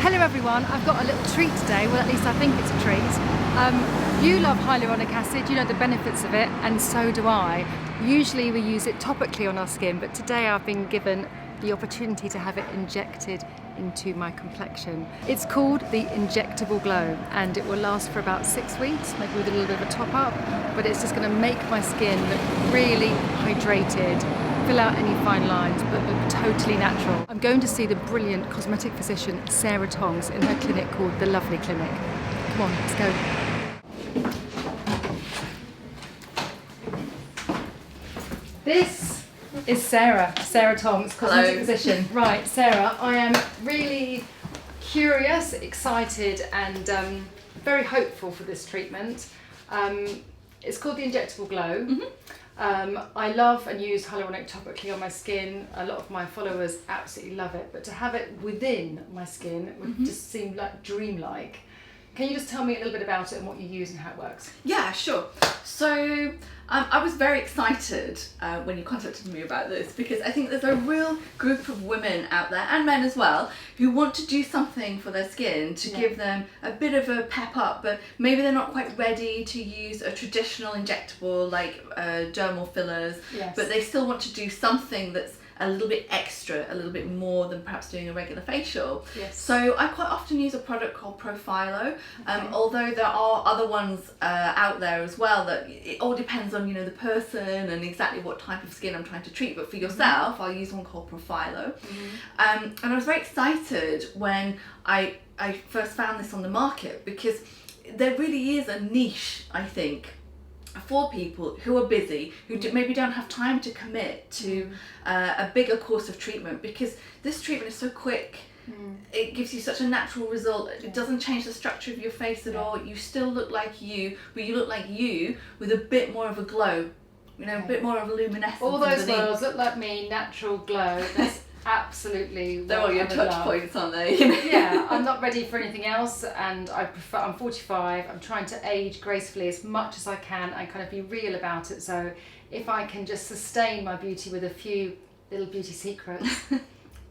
Hello everyone, I've got a little treat today, well at least I think it's a treat. You love hyaluronic acid, you know the benefits of it, and so do I. Usually we use it topically on our skin, but today I've been given the opportunity to have it injected into my complexion. It's called the Injectable Glow and it will last for about 6 weeks, maybe with a little bit of a top up, but it's just going to make my skin look really hydrated, fill out any fine lines, but look totally natural. I'm going to see the brilliant cosmetic physician Sarah Tonks in her clinic called the Lovely Clinic. Come on, let's go. This is Sarah Tonks, cosmetic physician. Right, Sarah, I am really curious, excited, and very hopeful for this treatment. It's called the Injectable Glow. Mm-hmm. I love and use hyaluronic topically on my skin. A lot of my followers absolutely love it, but to have it within my skin would just seem like dreamlike. Can you just tell me a little bit about it and what you use and how it works? Yeah, sure. So I was very excited when you contacted me about this because I think there's a real group of women out there, and men as well, who want to do something for their skin to give them a bit of a pep up, but maybe they're not quite ready to use a traditional injectable like dermal fillers, but they still want to do something that's a little bit extra, a little bit more than perhaps doing a regular facial. So I quite often use a product called Profhilo, although there are other ones out there as well that it all depends on, you know, the person and exactly what type of skin I'm trying to treat. But for yourself, I'll use one called Profhilo. And I was very excited when I first found this on the market because there really is a niche, I think, for people who are busy, who maybe don't have time to commit to a bigger course of treatment, because this treatment is so quick. It gives you such a natural result. It doesn't change the structure of your face at all. You still look like you, but you look like you with a bit more of a glow, you know, a bit more of a luminescence. All those words, look like me, natural glow. That's absolutely they're all your touch points, aren't they? Yeah, I'm not ready for anything else, and I'm 45. I'm trying to age gracefully as much as I can and kind of be real about it. So if I can just sustain my beauty with a few little beauty secrets,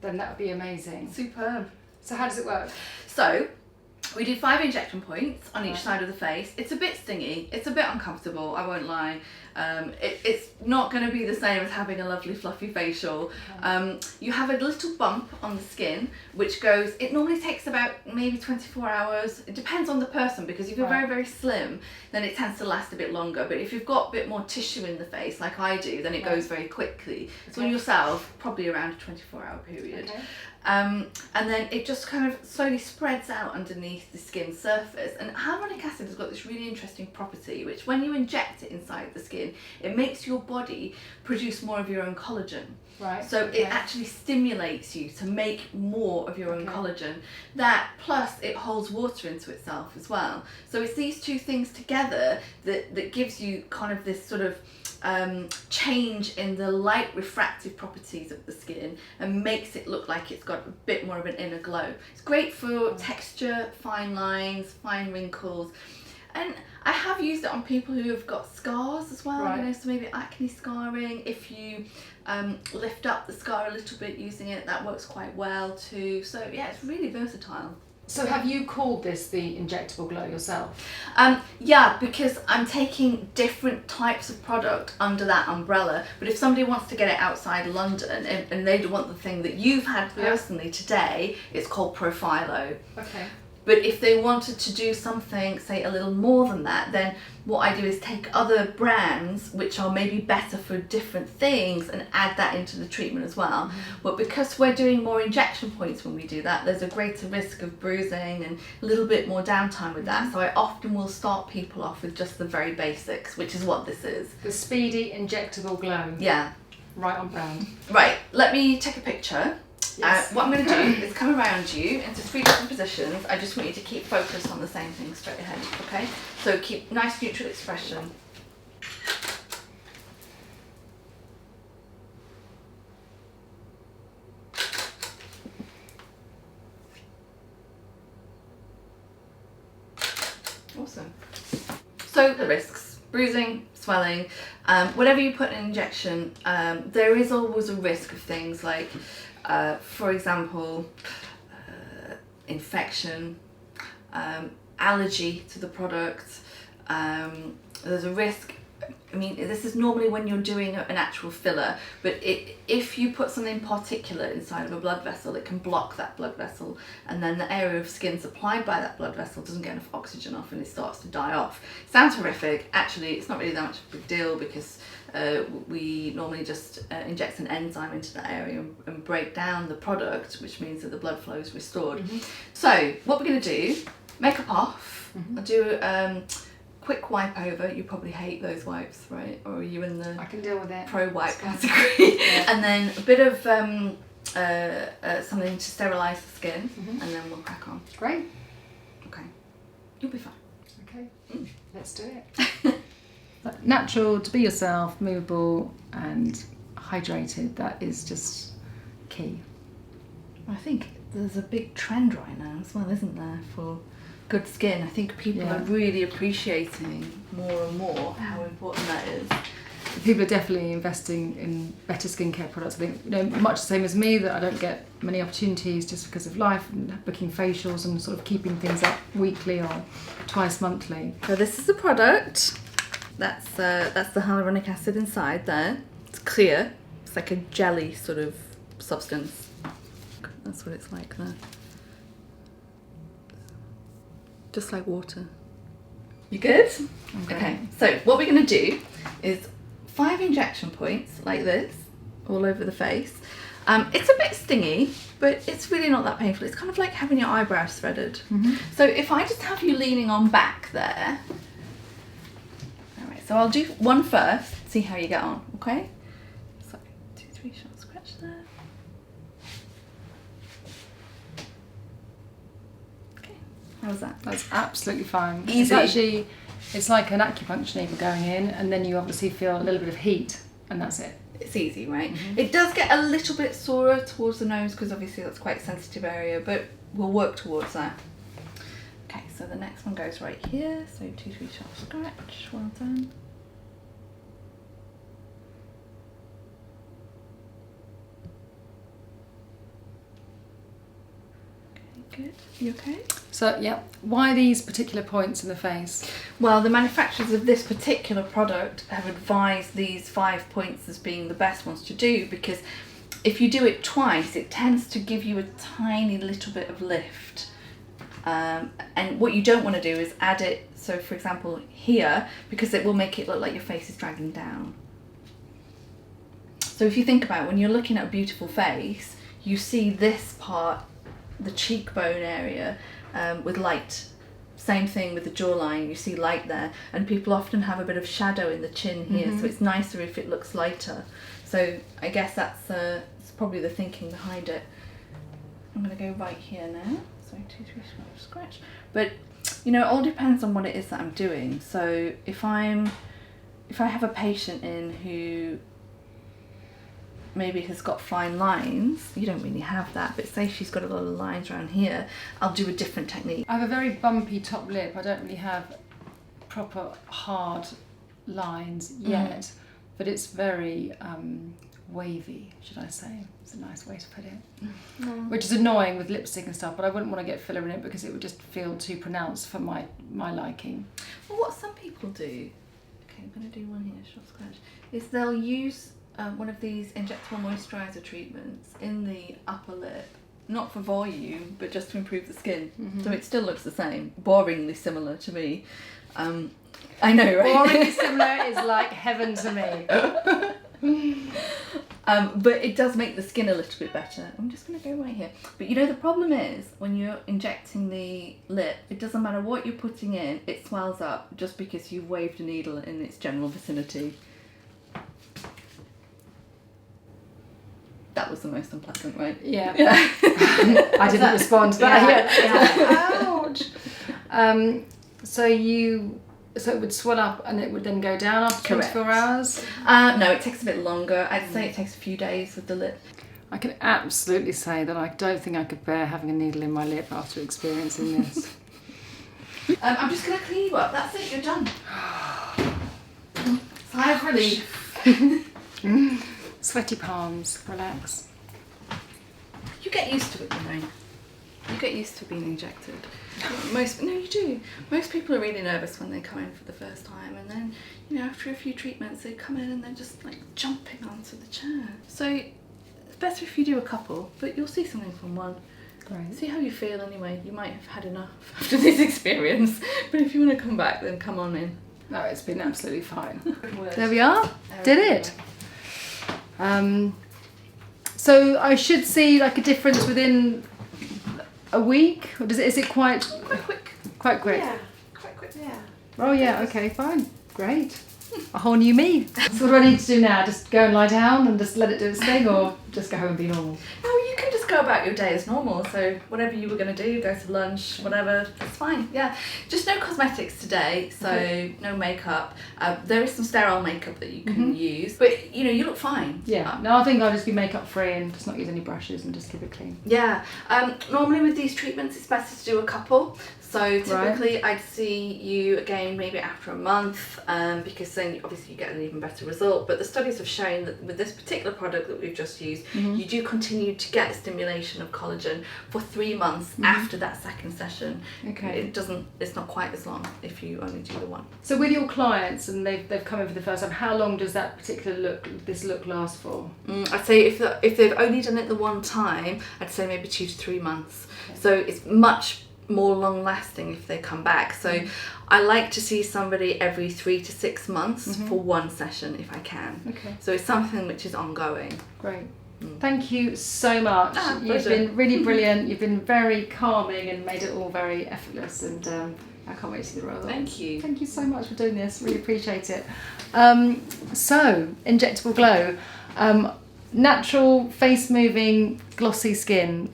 then that would be amazing. Superb. So how does it work? So we do 5 injection points on each side of the face. It's a bit stingy, it's a bit uncomfortable, I won't lie. It's not going to be the same as having a lovely fluffy facial. You have a little bump on the skin which goes, it normally takes about maybe 24 hours. It depends on the person, because if you're very, very slim, then it tends to last a bit longer. But if you've got a bit more tissue in the face like I do, then it goes very quickly. So yourself, probably around a 24-hour period. And then it just kind of slowly spreads out underneath the skin surface. And hyaluronic acid has got this really interesting property, which when you inject it inside the skin, it makes your body produce more of your own collagen. So it actually stimulates you to make more of your own collagen. That plus it holds water into itself as well. So it's these two things together that gives you kind of this sort of change in the light refractive properties of the skin and makes it look like it's got a bit more of an inner glow. It's great for texture, fine lines, fine wrinkles. And I have used it on people who have got scars as well, you know, so maybe acne scarring. If you lift up the scar a little bit using it, that works quite well too. So yeah, it's really versatile. So have you called this the Injectable Glow yourself? Yeah, because I'm taking different types of product under that umbrella. But if somebody wants to get it outside London and they want the thing that you've had personally today, it's called Profhilo. But if they wanted to do something, say, a little more than that, then what I do is take other brands which are maybe better for different things and add that into the treatment as well. But because we're doing more injection points when we do that, there's a greater risk of bruising and a little bit more downtime with that. So I often will start people off with just the very basics, which is what this is. The Speedy Injectable Glow. Yeah. Right on brand. Right, let me take a picture. What I'm going to do is come around you into 3 different positions. I just want you to keep focused on the same thing straight ahead, okay? So keep nice neutral expression. Awesome. So the risks: bruising, swelling, whatever you put in an injection, there is always a risk of things like, for example, infection, allergy to the product. There's a risk. I mean, this is normally when you're doing an actual filler, but if you put something particulate inside of a blood vessel, it can block that blood vessel, and then the area of skin supplied by that blood vessel doesn't get enough oxygen off and it starts to die off. Sounds horrific. Actually, it's not really that much of a big deal, because we normally just inject an enzyme into that area and break down the product, which means that the blood flow is restored. So what we're going to do, makeup off. I'll do quick wipe over. You probably hate those wipes, right? Or are you in the I can deal with it. pro wipe category? And then a bit of something to sterilise the skin, and then we'll crack on. Great. Okay, you'll be fine. Okay, let's do it. Natural, to be yourself, movable and hydrated, that is just key. I think there's a big trend right now as well, isn't there, for good skin. I think people are really appreciating more and more how important that is. People are definitely investing in better skincare products. I think, much the same as me, that I don't get many opportunities just because of life and booking facials and sort of keeping things up weekly or twice monthly. So this is the product. That's the hyaluronic acid inside there. It's clear. It's like a jelly sort of substance. That's what it's like there. Just like water. You good? Okay, so what we're going to do is 5 injection points like this all over the face. It's a bit stingy, but it's really not that painful. It's kind of like having your eyebrows threaded. So if I just have you leaning on back there. Alright, so I'll do one first, see how you get on, okay? So 2, 3 shots scratch there. How's that? That's absolutely fine. Easy. It's like an acupuncture needle going in, and then you obviously feel a little bit of heat, and that's it. It's easy, right? It does get a little bit sorer towards the nose, because obviously that's quite a sensitive area, but we'll work towards that. Okay, so the next one goes right here. So 2, 3 shots scratch. Well done. Okay, good. You okay? So, yeah, why these particular points in the face? Well, the manufacturers of this particular product have advised these 5 points as being the best ones to do, because if you do it twice, it tends to give you a tiny little bit of lift. And what you don't want to do is add it, so for example here, because it will make it look like your face is dragging down. So if you think about it, when you're looking at a beautiful face, you see this part, the cheekbone area, with light. Same thing with the jawline, you see light there, and people often have a bit of shadow in the chin here, so it's nicer if it looks lighter. So I guess that's probably the thinking behind it. I'm going to go right here now. So 2, 3 scratch. But it all depends on what it is that I'm doing. So if I have a patient in who maybe has got fine lines, you don't really have that, but say she's got a lot of lines around here, I'll do a different technique. I have a very bumpy top lip. I don't really have proper hard lines yet, but it's very wavy, should I say. It's a nice way to put it. Which is annoying with lipstick and stuff, but I wouldn't want to get filler in it because it would just feel too pronounced for my liking. Well, what some people do, okay, I'm going to do one here, short scratch, is they'll use one of these injectable moisturiser treatments in the upper lip, not for volume, but just to improve the skin. So it still looks the same, boringly similar to me. I know, right? Boringly similar is like heaven to me. But it does make the skin a little bit better. I'm just going to go right here. But the problem is, when you're injecting the lip, it doesn't matter what you're putting in, it swells up just because you've waved a needle in its general vicinity. That was the most unpleasant, right? Yeah. I didn't respond to that. Ouch. So it would swell up and it would then go down after 24 hours? No, it takes a bit longer. I'd say it takes a few days with the lip. I can absolutely say that I don't think I could bear having a needle in my lip after experiencing this. I'm just going to clean you up. That's it, you're done. Sigh of relief. Sweaty palms, relax. You get used to it, you know. You get used to being injected. No, you do. Most people are really nervous when they come in for the first time, and then, you know, after a few treatments, they come in and they're just like jumping onto the chair. So it's better if you do a couple, but you'll see something from one. Great. See how you feel anyway. You might have had enough after this experience, but if you want to come back, then come on in. No, it's been absolutely fine. There we are. Did it. So I should see like a difference within a week, or is it quite quick? Quite quick. Yeah, quite quick. Yeah. Oh yeah. Okay. Fine. Great. A whole new me. So what do I need to do now? Just go and lie down and just let it do its thing, or just go home and be normal? No, you can just go about your day as normal. So whatever you were going to do, go to lunch, whatever, it's fine. Yeah, just no cosmetics today. So no makeup. There is some sterile makeup that you can use, but you know, you look fine. Yeah. No, I think I'll just be makeup free and just not use any brushes and just keep it clean. Yeah. Normally with these treatments, it's better to do a couple. So typically I'd see you again maybe after a month, because then obviously you get an even better result. But the studies have shown that with this particular product that we've just used, you do continue to get stimulation of collagen for 3 months after that second session. Okay. It's not quite as long if you only do the one. So with your clients and they've come in for the first time, how long does that particular look last for? I'd say if they've only done it the one time, I'd say maybe 2 to 3 months. Okay. So it's much more long lasting if they come back. So I like to see somebody every 3 to 6 months for one session if I can. Okay. So it's something which is ongoing. Great. Thank you so much. You've been really brilliant. You've been very calming and made it all very effortless, and I can't wait to see the result. Thank you. Thank you so much for doing this. Really appreciate it. So, Injectable Glow. Natural, face moving, glossy skin.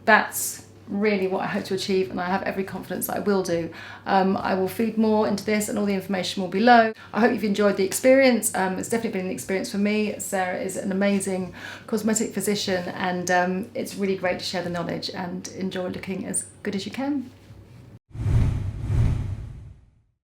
That's really what I hope to achieve, and I have every confidence that I will do. I will feed more into this, and all the information will be below. I hope you've enjoyed the experience. It's definitely been an experience for me. Sarah is an amazing cosmetic physician, and it's really great to share the knowledge and enjoy looking as good as you can.